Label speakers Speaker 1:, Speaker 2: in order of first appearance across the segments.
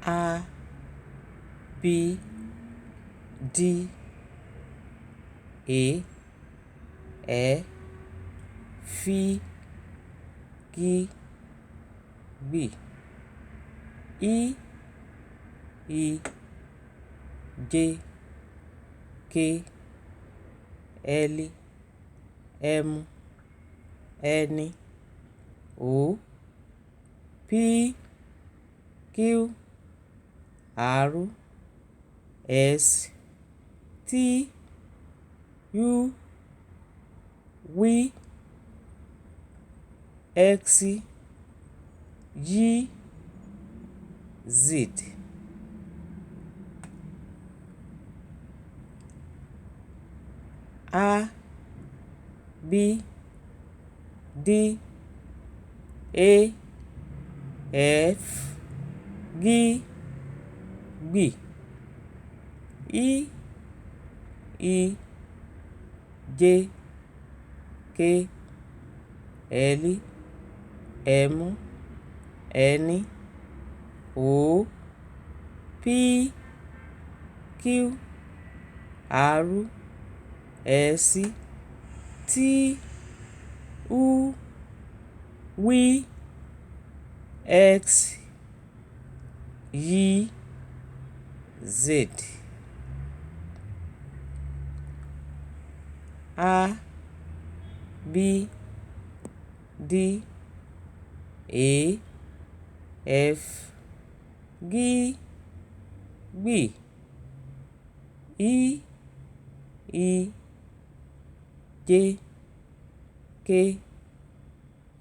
Speaker 1: A B D E F G B I J K L M N O P Q R S T U V X Y Z. A B D E F G B I J K L M N O P Q R S T U V X Y Z. A B D E F G B I J K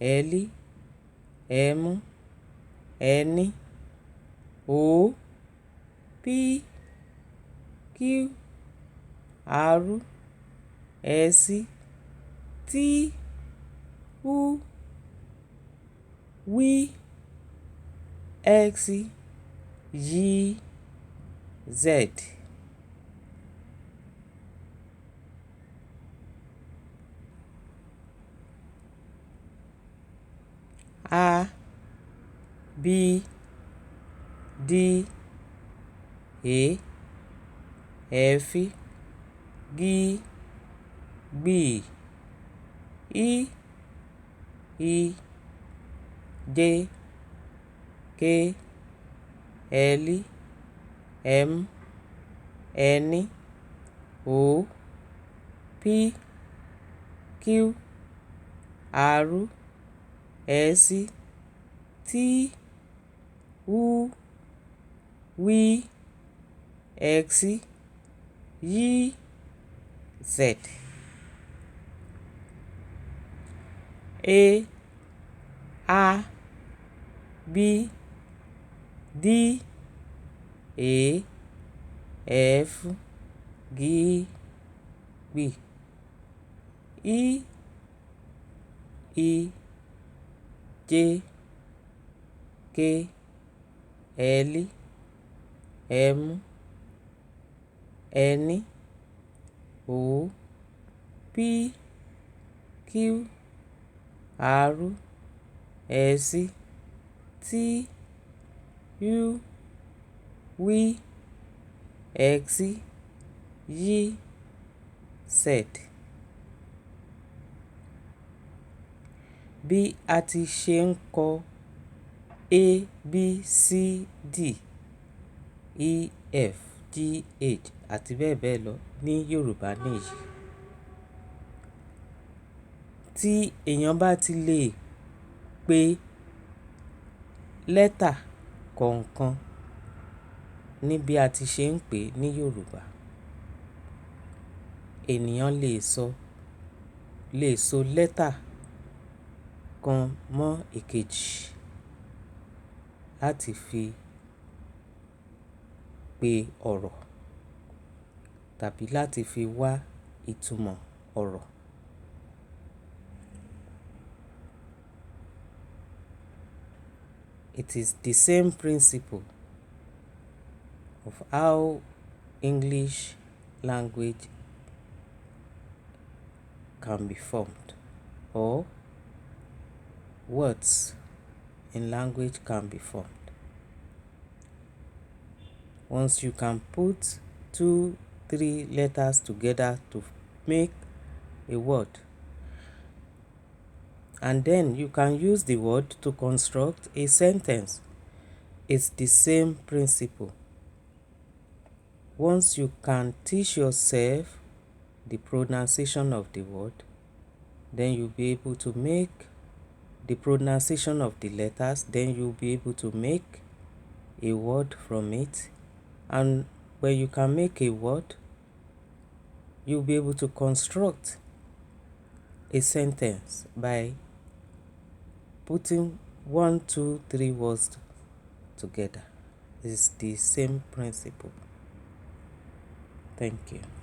Speaker 1: L M N O P Q R S T U V X Y Z. A B D E F G B I J K L M N O P Q R S T U V X Y Z. A B D E F G B I J K L M N O P Q R S T U V X Y Z. Bí a ti ṣe ń kọ A B C D E F G H àti bẹ́ẹ̀ bẹ́ẹ̀ lọ ní Yorùbá nìyí. Tí èèyàn bá ti lè pe lẹ́tà kọ̀ọ̀kan ní bí a ti ṣe ń pè ní Yorùbá, ènìyàn lè so lẹ́tà kan mọ́ èkejì láti fi pe ọ̀rọ̀ tàbí láti fi wá ìtumọ̀ ọ̀rọ̀. It is the same principle of how English language can be formed, or words in language can be formed. Once you can put 2, 3 letters together to make a word, and then you can use the word to construct a sentence. It's the same principle. Once you can teach yourself the pronunciation of the word, then you'll be able to make the pronunciation of the letters, then you'll be able to make a word from it. And when you can make a word, you'll be able to construct a sentence by putting 1, 2, 3 words together. It's the same principle. Thank you.